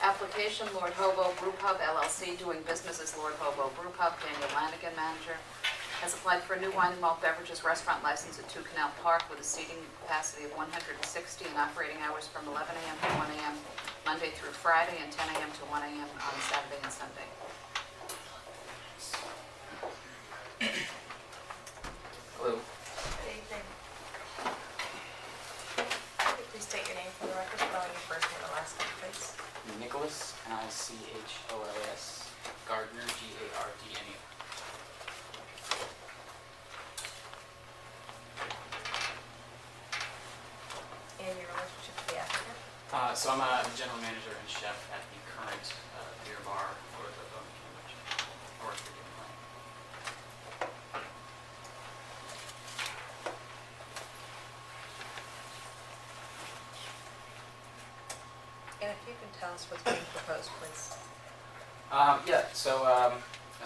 Application, Lord Hobo Brew Pub LLC, doing business as Lord Hobo Brew Pub. Daniel Lanigan, manager, has applied for a new wine and malt beverages restaurant license at 2 Canal Park with a seating capacity of 160 and operating hours from 11 a.m. to 1 a.m. Monday through Friday and 10 a.m. to 1 a.m. on Saturday and Sunday. Hello. Good evening. Could you please state your name for the record, spelling your first name and last name, please? Nicholas, Nicholas, Gardner, Gardner. And your relationship to the applicant? So I'm a general manager and chef at the current beer bar for the Bowman Cambridge. I work for Given Plan. And if you can tell us what's being proposed, please.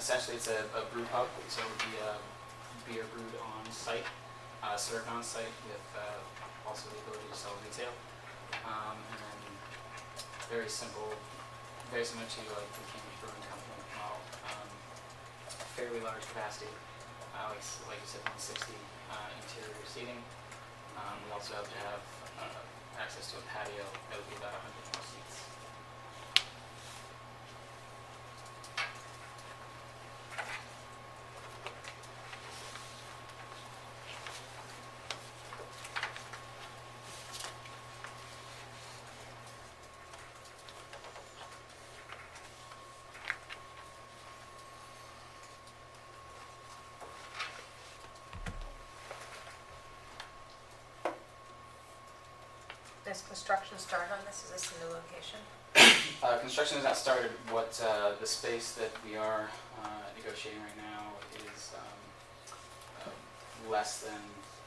Essentially it's a brew pub, so it would be beer brewed on site, served on site with also the ability to sell retail. And then very simple, very similar to like the Cambridge Brewing Company model. Fairly large capacity, like you said, 160 interior seating. We also have to have access to a patio that would be about 100 more seats. Has construction started on this? Is this a new location? Construction has not started. What the space that we are negotiating right now is less than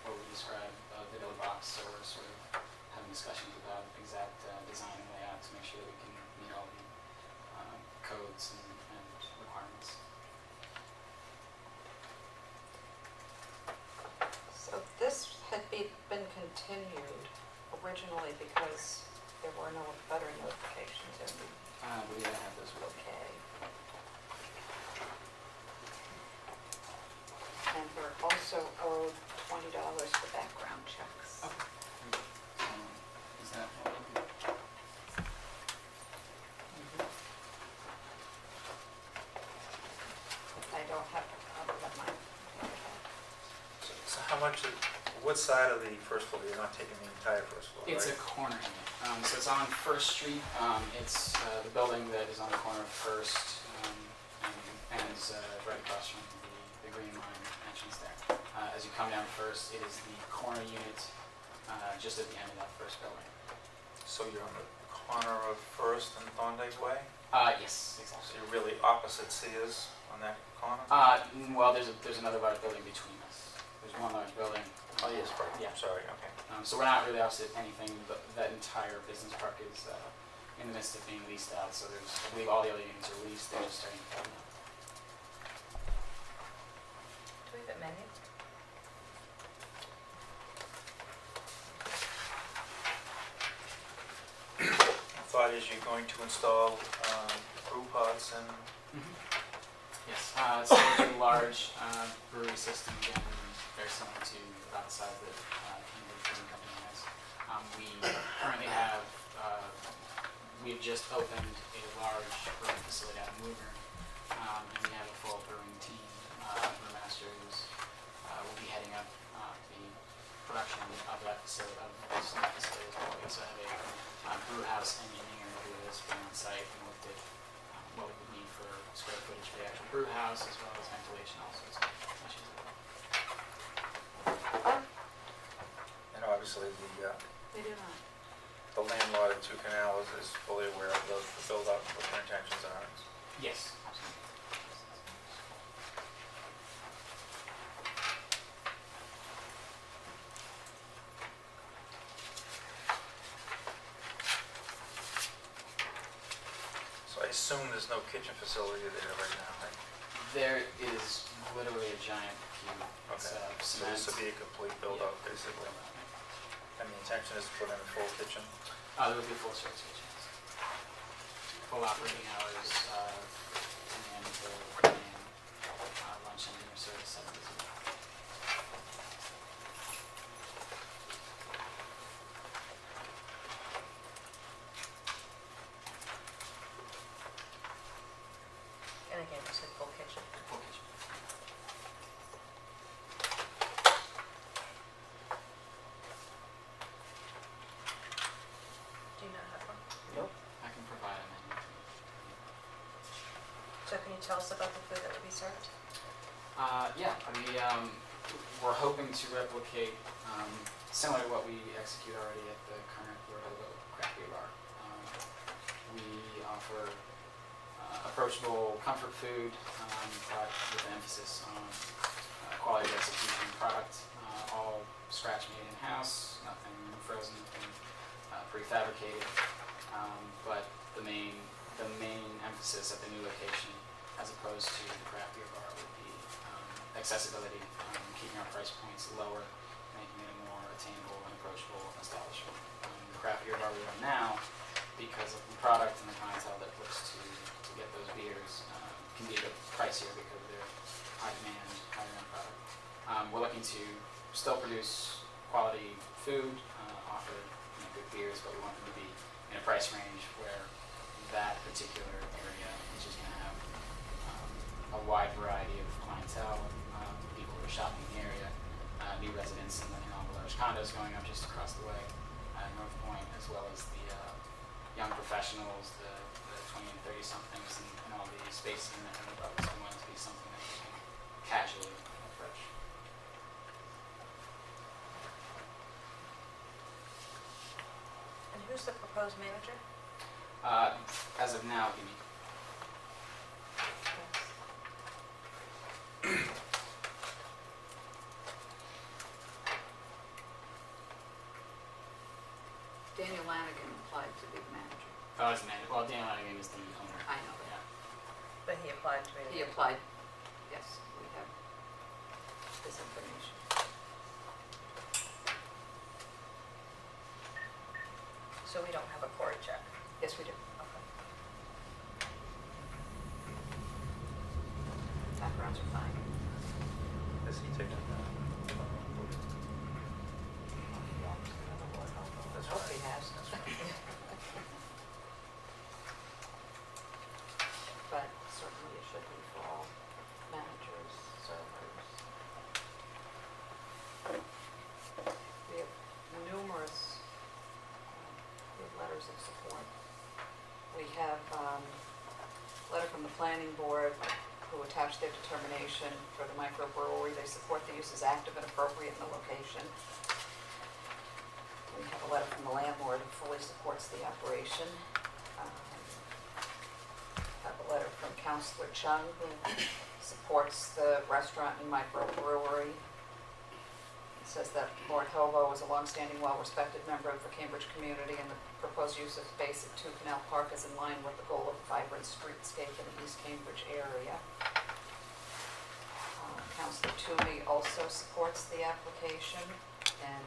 what we describe the villa box. So we're sort of having discussions about exact design and layout to make sure that we can meet all the codes and requirements. So this had been continued originally because there were no butter notifications and I believe I have those with me. okay. And we're also owed $20 for background checks. Is that I don't have mine. So how much, what side of the first floor? You're not taking the entire first floor, It's a right? corner unit. So it's on First Street. It's the building that is on the corner of First and is right across from the Green Line entrance there. As you come down First, it is the corner unit just at the end of that first building. So you're on the corner of First and Thorndike Way? Yes, So exactly. you're really opposite Sears on that corner? Well, there's another large building between us. There's one large building. Oh, yes, right, Yeah. sorry, okay. So we're not really opposite anything, but that entire business park is in the midst of being leased out. So there's, I believe all the other units are leased, they're just starting to fill up. Do we have a menu? The thought is you're going to install brew pods and, Yes, so it's a large brewery system, again, very similar to about the size that Cambridge Brewing Company has. We currently have, we have just opened a large brewing facility out in Woburn, and we have a full brewing team, brewmaster who's will be heading up the production of that facility, of this new facility as well. We also have a brew house engineer who has been on site and looked at what we would need for square footage for the actual brew house, as well as ventilation, all sorts of issues. and obviously They do not. the landlord at 2 Canal is fully aware of the build-up, what their intentions are. Yes, absolutely. So I assume there's no kitchen facility there right now, right? There is literally a giant cube. It's Okay. So cement. this would be a complete build-up, basically. And the intention is to put in a full kitchen? There would be a full service kitchen. Yes. full operating hours, 10 a.m. to 1 a.m. Lunch and dinner service 7 days a week. And again, you said full kitchen. Full kitchen. Do you not have one? Nope. I can provide a menu. So can you tell us about the food that would be served? We're hoping to replicate similar to what we execute already at the current Hobo craft beer bar. We offer approachable comfort food, but with an emphasis on quality of execution product, all scratch made in-house, nothing frozen, nothing prefabricated. But the main emphasis at the new location, as opposed to the craft beer bar, would be accessibility, keeping our price points lower, making it a more attainable and approachable establishment. The craft beer bar we run now, because of the product and the clientele that looks to get those beers, can be a bit pricier because of their high demand, high end product. We're looking to still produce quality food, offer good beers, but we want them to be in a price range where that particular area, which is going to have a wide variety of clientele, people who are shopping in the area, new residents in all the large condos going up just across the way at North Point, as well as the young professionals, the 20 and 30 somethings, and all the spaces in the bubbles. We want it to be something that you can casually approach. And who's the proposed manager? As of now, you mean. Daniel Lanigan applied to be the manager. Oh, as a manager. Well, Dan Lanigan is the owner. I know that. Yeah. But he applied to be. He applied, yes, we have this information. So we don't have a Cory check? Yes, we do. Okay. Backgrounds are fine. Has he taken That's Hope right. he has. That's right. But certainly it should be for all managers, servers. We have numerous letters of support. We have a letter from the planning board who attached their determination for the microbrewery. They support the use as active and appropriate in the location. We have a letter from the landlord who fully supports the operation. Have a letter from Councilor Chung who supports the restaurant and microbrewery. It says that Lord Hobo is a longstanding, well-respected member of the Cambridge community, and the proposed use of space at 2 Canal Park is in line with the goal of a vibrant streetscape in the East Cambridge area. Councilor Toomey also supports the application and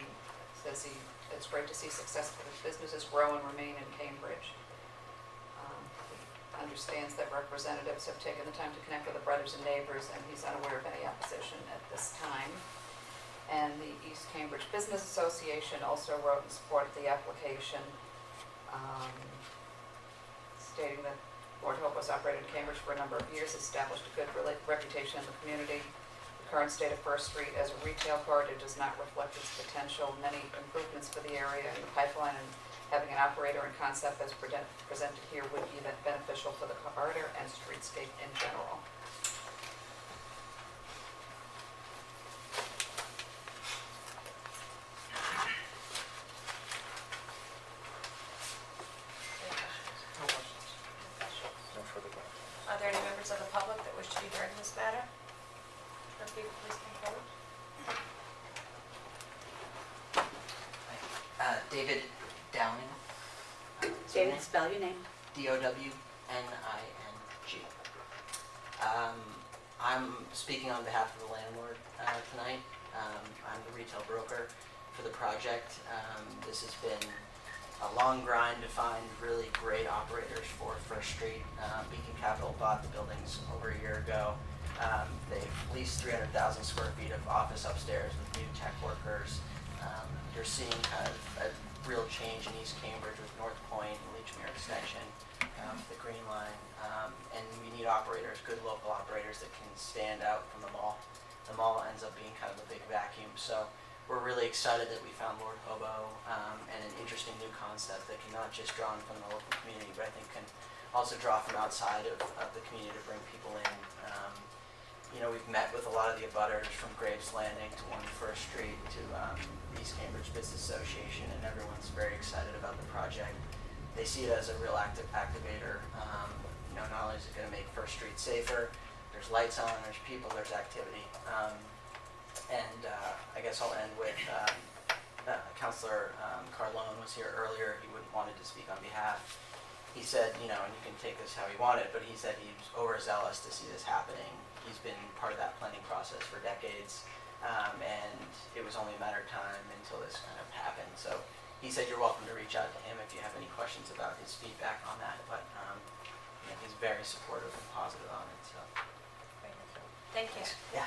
says it's great to see successful businesses grow and remain in Cambridge. He understands that representatives have taken the time to connect with the brothers and neighbors, and he's unaware of any opposition at this time. And the East Cambridge Business Association also wrote in support of the application, stating that Lord Hope was operated in Cambridge for a number of years, established a good reputation in the community. The current state of First Street as a retail corridor does not reflect its potential. Many improvements for the area in the pipeline, and having an operator and concept as presented here would be beneficial for the corridor and streetscape in general. Any questions? No questions. Any questions? No further questions. Are there any members of the public that wish to be heard in this matter? If you could please come forward. David Downing. David, spell your name. Downing. I'm speaking on behalf of the landlord tonight. I'm the retail broker for the project. This has been a long grind to find really great operators for First Street. Beacon Capital bought the buildings over a year ago. They've leased 300,000 square feet of office upstairs with new tech workers. You're seeing kind of a real change in East Cambridge with North Point and Leechmere Extension, the Green Line, and we need operators, good local operators that can stand out from the mall. The mall ends up being kind of a big vacuum, so we're really excited that we found Lord Hobo and an interesting new concept that can not just draw in from the local community, but I think can also draw from outside of the community to bring people in. We've met with a lot of the abutters from Graves Landing to 1 First Street to East Cambridge Business Association, and everyone's very excited about the project. They see it as a real activator. Not only is it going to make First Street safer, there's lights on, there's people, there's activity. I guess I'll end with Councilor Carlone was here earlier. He wanted to speak on behalf. He said, and you can take this how he wanted, but he said he's overzealous to see this happening. He's been part of that planning process for decades, and it was only a matter of time until this kind of happened. So he said you're welcome to reach out to him if you have any questions about his feedback on that, but he's very supportive and positive on it. So Thank you. yeah.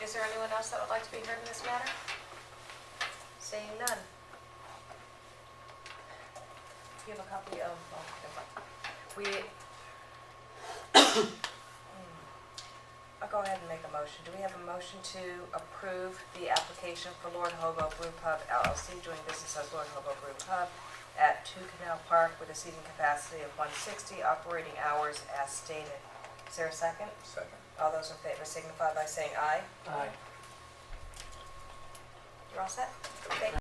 Is there anyone else that would like to be heard in this matter? Seeing none. You have a copy of, I'll go ahead and make a motion. Do we have a motion to approve the application for Lord Hobo Brew Pub LLC doing business as Lord Hobo Brew Pub at 2 Canal Park with a seating capacity of 160, operating hours as stated? Is there a second? Second. All those in favor signify by saying aye. Aye. You're all set? Thank you.